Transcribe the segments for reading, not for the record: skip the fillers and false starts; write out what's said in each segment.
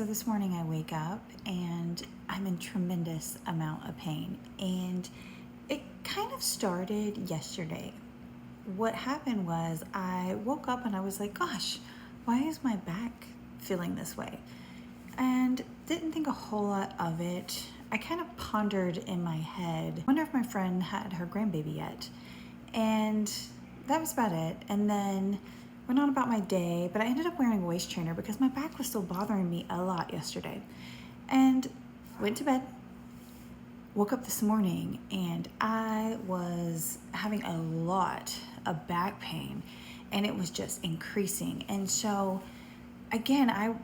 this morning I wake up and I'm in tremendous amount of pain, and it kind of started yesterday. What happened was I woke up and I was like, gosh, why is my back feeling this way? And didn't think a whole lot of it. I kind of pondered in my head, wonder if my friend had her grandbaby yet. And that was about it. And then went on about my day, but I ended up wearing a waist trainer because my back was still bothering me a lot yesterday. And went to bed, woke up this morning, and I was having a lot of back pain, and it was just increasing. And so again, I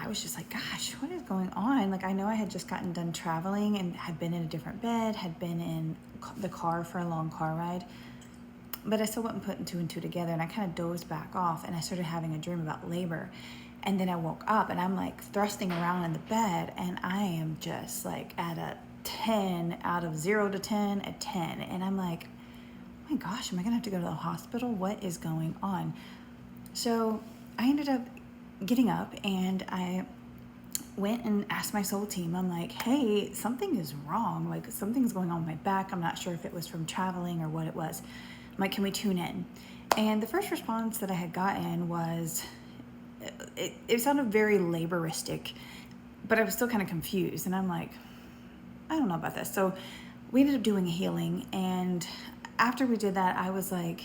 was just like, gosh, what is going on? Like, I know I had just gotten done traveling and had been in a different bed, had been in the car for a long car ride, but I still wasn't putting two and two together, and I kind of dozed back off, and I started having a dream about labor. And then I woke up and I'm like thrusting around in the bed, and I am just like at a 10 out of 0 to 10 at 10. And I'm like, oh my gosh, am I gonna have to go to the hospital? What is going on? So I ended up getting up and I went and asked my soul team. I'm like, hey, something is wrong. Like, something's going on with my back. I'm not sure if it was from traveling or what it was. I'm like, can we tune in? And the first response that I had gotten was, it sounded very laboristic, but I was still kind of confused. And I'm like, I don't know about this. So we ended up doing a healing. And after we did that, I was like,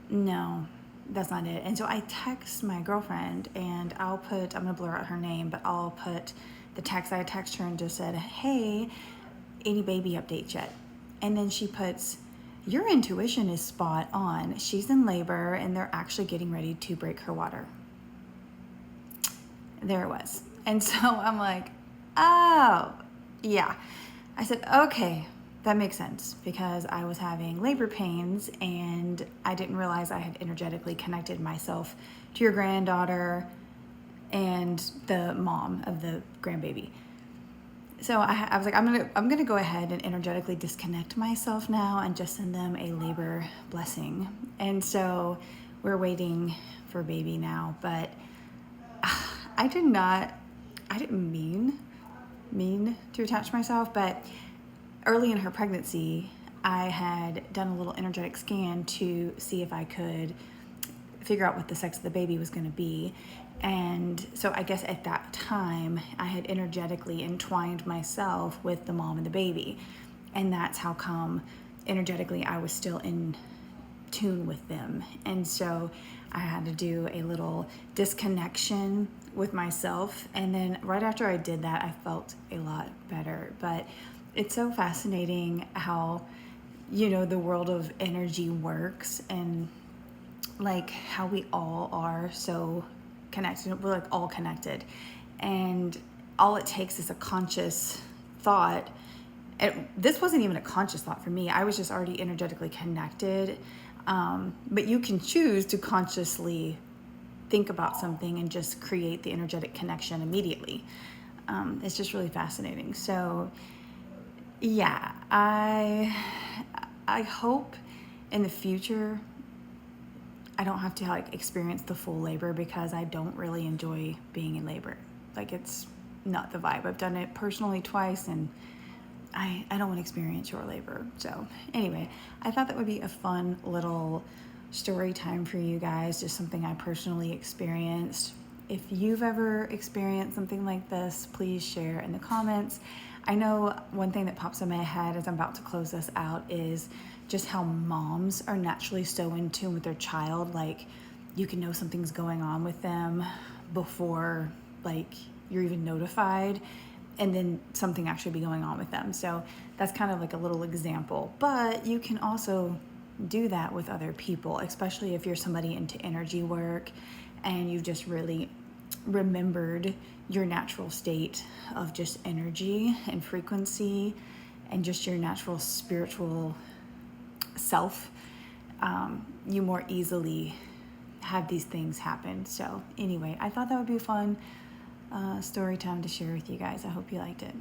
no, that's not it. And so I text my girlfriend, and I'm gonna blur out her name, but I'll put the text. I text her and just said, hey, any baby updates yet? And then she puts, your intuition is spot on. She's in labor and they're actually getting ready to break her water. There it was. And so I'm like, oh, yeah. I said, okay, that makes sense, because I was having labor pains and I didn't realize I had energetically connected myself to your granddaughter and the mom of the grandbaby. So I was like, I'm gonna go ahead and energetically disconnect myself now and just send them a labor blessing. And so we're waiting for baby now, but I didn't mean to attach myself, but early in her pregnancy, I had done a little energetic scan to see if I could figure out what the sex of the baby was going to be. And so I guess at that time, I had energetically entwined myself with the mom and the baby. And that's how come energetically I was still in tune with them. And so I had to do a little disconnection with myself. And then right after I did that, I felt a lot better. But it's so fascinating how, the world of energy works, and like how we all are so connected. We're like all connected, and all it takes is a conscious thought. This wasn't even a conscious thought for me. I was just already energetically connected. But you can choose to consciously think about something and just create the energetic connection immediately. It's just really fascinating. So yeah, I hope in the future I don't have to experience the full labor, because I don't really enjoy being in labor. Like, it's not the vibe. I've done it personally twice, and I don't want to experience your labor. So anyway, I thought that would be a fun little story time for you guys, just something I personally experienced. If you've ever experienced something like this, please share in the comments. I know one thing that pops in my head as I'm about to close this out is just how moms are naturally so in tune with their child. Like, you can know something's going on with them before you're even notified, and then something actually be going on with them. So that's kind of like a little example. But you can also do that with other people, especially if you're somebody into energy work and you've just really remembered your natural state of just energy and frequency and just your natural spiritual self. You more easily have these things happen. So anyway, I thought that would be a fun story time to share with you guys. I hope you liked it.